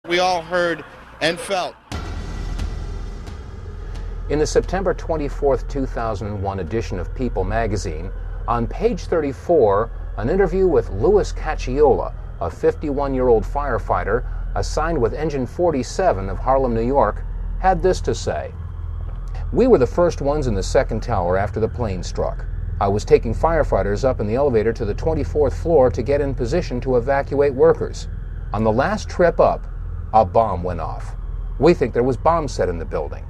We all heard and felt. In the September 24, 2001 edition of People magazine, on page 34, an interview with Louis Cacciola, a 51-year-old firefighter assigned with Engine 47 of Harlem, New York, had this to say. "We were the first ones in the second tower after the plane struck. I was taking firefighters up in the elevator to the 24th floor to get in position to evacuate workers. On the last trip up, a bomb went off. We think there was bombs set in the building."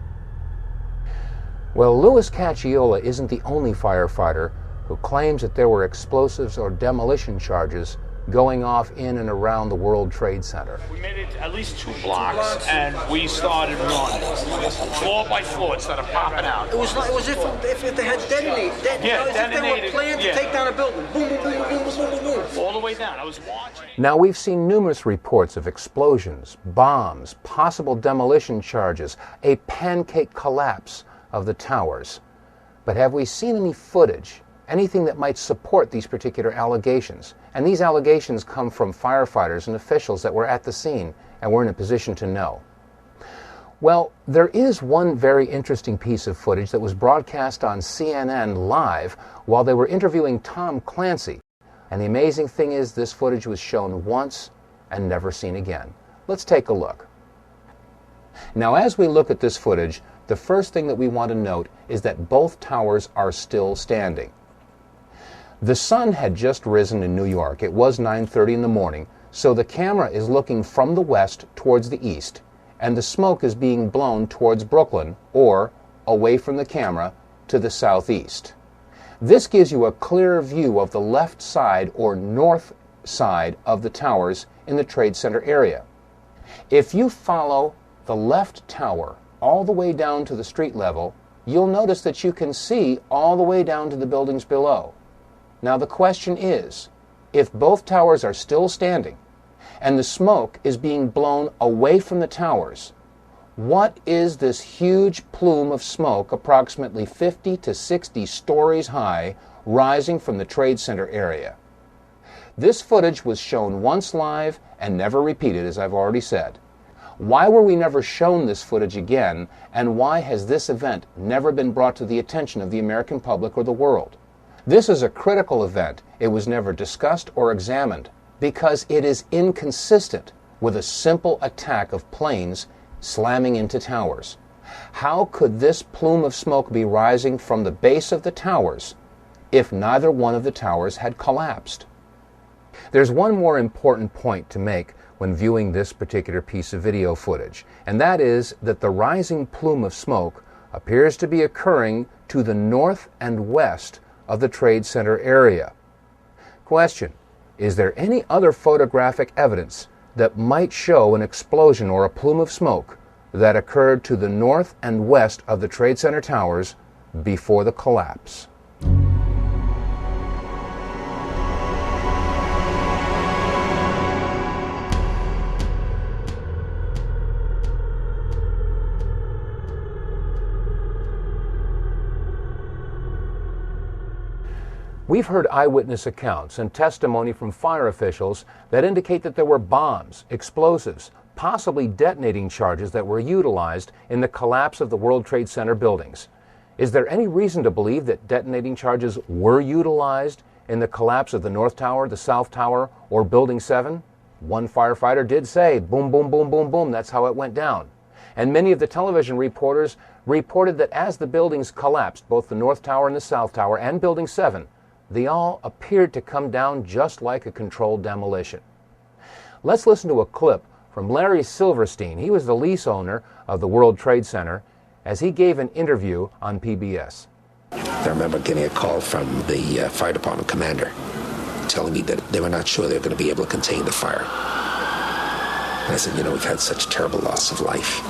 Well, Louis Cacciola isn't the only firefighter who claims that there were explosives or demolition charges going off in and around the World Trade Center. We made it at least 2 blocks, and we started running. Floor by floor, it started popping out. It was if they had detonated. Yeah, detonated. They were planned to take down a building. Boom, boom, boom, boom, boom, boom, boom, boom. All the way down. I was watching. Now, we've seen numerous reports of explosions, bombs, possible demolition charges, a pancake collapse of the towers. But have we seen any footage, anything that might support these particular allegations? And these allegations come from firefighters and officials that were at the scene and were in a position to know. Well, there is one very interesting piece of footage that was broadcast on CNN live while they were interviewing Tom Clancy. And the amazing thing is, this footage was shown once and never seen again. Let's take a look. Now, as we look at this footage, the first thing that we want to note is that both towers are still standing. The sun had just risen in New York. It was 9:30 in the morning, so the camera is looking from the west towards the east, and the smoke is being blown towards Brooklyn, or away from the camera to the southeast. This gives you a clearer view of the left side or north side of the towers in the Trade Center area. If you follow the left tower all the way down to the street level, you'll notice that you can see all the way down to the buildings below. Now the question is, if both towers are still standing and the smoke is being blown away from the towers, what is this huge plume of smoke approximately 50 to 60 stories high rising from the Trade Center area? This footage was shown once live and never repeated, as I've already said. Why were we never shown this footage again, and why has this event never been brought to the attention of the American public or the world? This is a critical event. It was never discussed or examined because it is inconsistent with a simple attack of planes slamming into towers. How could this plume of smoke be rising from the base of the towers if neither one of the towers had collapsed? There's one more important point to make when viewing this particular piece of video footage, and that is that the rising plume of smoke appears to be occurring to the north and west of the Trade Center area. Question: is there any other photographic evidence that might show an explosion or a plume of smoke that occurred to the north and west of the Trade Center towers before the collapse? We've heard eyewitness accounts and testimony from fire officials that indicate that there were bombs, explosives, possibly detonating charges that were utilized in the collapse of the World Trade Center buildings. Is there any reason to believe that detonating charges were utilized in the collapse of the North Tower, the South Tower, or Building 7? One firefighter did say, boom, boom, boom, boom, boom, that's how it went down. And many of the television reporters reported that as the buildings collapsed, both the North Tower and the South Tower and Building 7, they all appeared to come down just like a controlled demolition. Let's listen to a clip from Larry Silverstein. He was the lease owner of the World Trade Center as he gave an interview on PBS. I remember getting a call from the fire department commander telling me that they were not sure they were going to be able to contain the fire. And I said, we've had such terrible loss of life.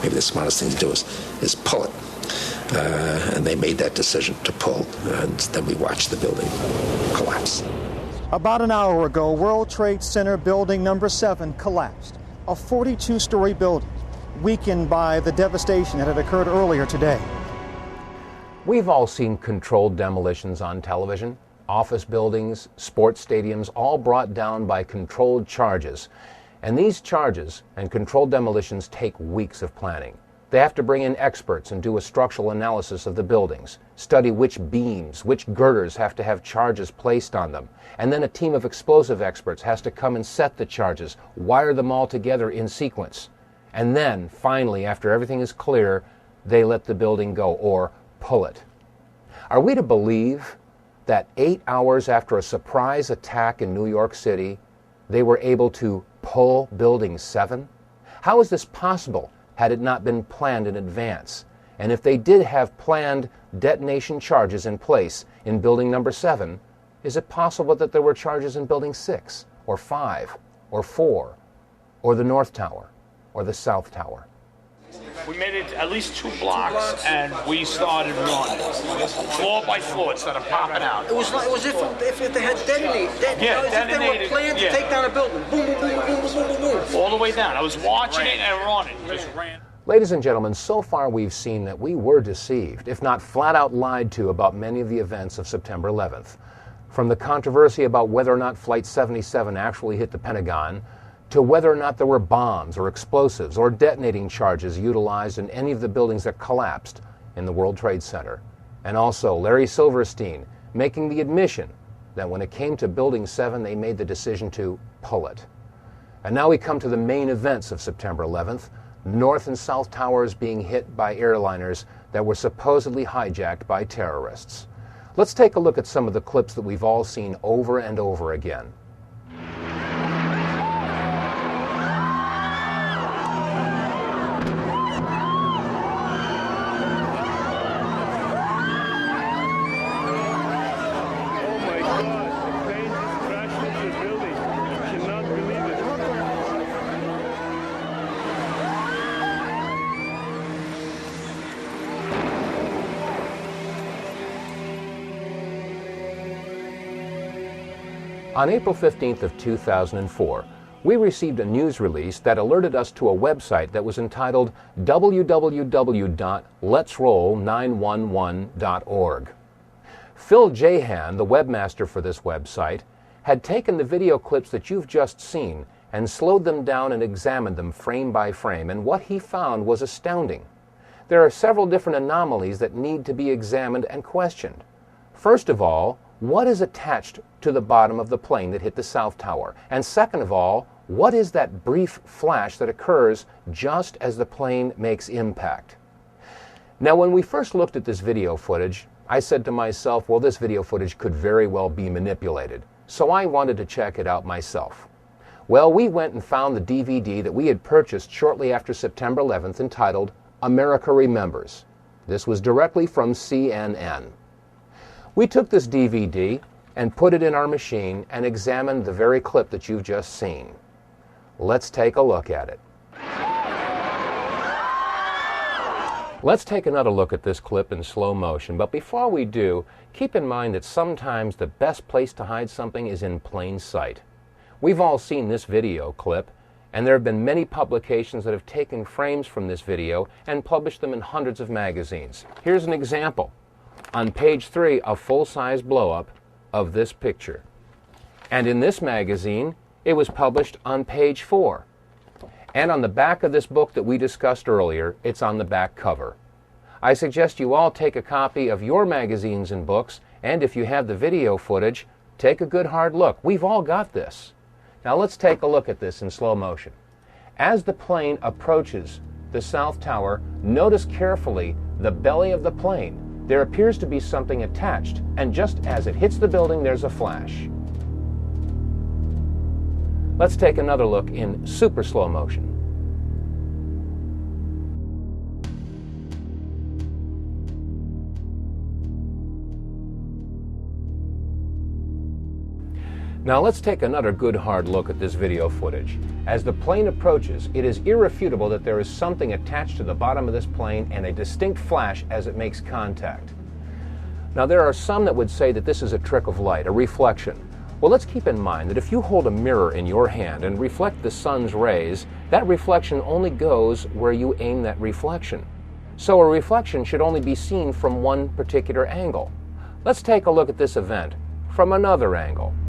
Maybe the smartest thing to do is pull it. And they made that decision to pull, and then we watched the building collapse. About an hour ago, World Trade Center building number 7 collapsed, a 42-story building, weakened by the devastation that had occurred earlier today. We've all seen controlled demolitions on television. Office buildings, sports stadiums, all brought down by controlled charges. And these charges and controlled demolitions take weeks of planning. They have to bring in experts and do a structural analysis of the buildings, study which beams, which girders have to have charges placed on them, and then a team of explosive experts has to come and set the charges, wire them all together in sequence. And then, finally, after everything is clear, they let the building go, or pull it. Are we to believe that 8 hours after a surprise attack in New York City, they were able to pull Building 7? How is this possible had it not been planned in advance? And if they did have planned detonation charges in place in Building number 7, is it possible that there were charges in Building 6, or 5, or 4, or the North Tower, or the South Tower? We made it at least 2 blocks, and we started running. Floor by floor, instead of popping out. It was if they had detonated. Yeah, as if they were planned to take down a building. Boom, boom, boom, boom, boom, boom, boom. All the way down. I was watching it and running. Just ran. Ladies and gentlemen, so far we've seen that we were deceived, if not flat out lied to, about many of the events of September 11th. From the controversy about whether or not Flight 77 actually hit the Pentagon, to whether or not there were bombs or explosives or detonating charges utilized in any of the buildings that collapsed in the World Trade Center. And also Larry Silverstein making the admission that when it came to Building 7, they made the decision to pull it. And now we come to the main events of September 11th, North and South Towers being hit by airliners that were supposedly hijacked by terrorists. Let's take a look at some of the clips that we've all seen over and over again. On April 15th of 2004, we received a news release that alerted us to a website that was entitled www.letsroll911.org. Phil Jahan, the webmaster for this website, had taken the video clips that you've just seen and slowed them down and examined them frame by frame, and what he found was astounding. There are several different anomalies that need to be examined and questioned. First of all, what is attached to the bottom of the plane that hit the South Tower? And second of all, what is that brief flash that occurs just as the plane makes impact? Now, when we first looked at this video footage, I said to myself, well, this video footage could very well be manipulated. So I wanted to check it out myself. Well, we went and found the DVD that we had purchased shortly after September 11th entitled America Remembers. This was directly from CNN. We took this DVD and put it in our machine and examined the very clip that you've just seen. Let's take a look at it. Let's take another look at this clip in slow motion, but before we do, keep in mind that sometimes the best place to hide something is in plain sight. We've all seen this video clip, and there have been many publications that have taken frames from this video and published them in hundreds of magazines. Here's an example. On page 3, a full-size blow-up of this picture. And in this magazine, it was published on page 4. And on the back of this book that we discussed earlier, it's on the back cover. I suggest you all take a copy of your magazines and books, and if you have the video footage, take a good hard look. We've all got this. Now let's take a look at this in slow motion. As the plane approaches the South Tower, notice carefully the belly of the plane. There appears to be something attached, and just as it hits the building, there's a flash. Let's take another look in super slow motion. Now let's take another good hard look at this video footage. As the plane approaches, it is irrefutable that there is something attached to the bottom of this plane and a distinct flash as it makes contact. Now there are some that would say that this is a trick of light, a reflection. Well, let's keep in mind that if you hold a mirror in your hand and reflect the sun's rays, that reflection only goes where you aim that reflection. So a reflection should only be seen from one particular angle. Let's take a look at this event from another angle.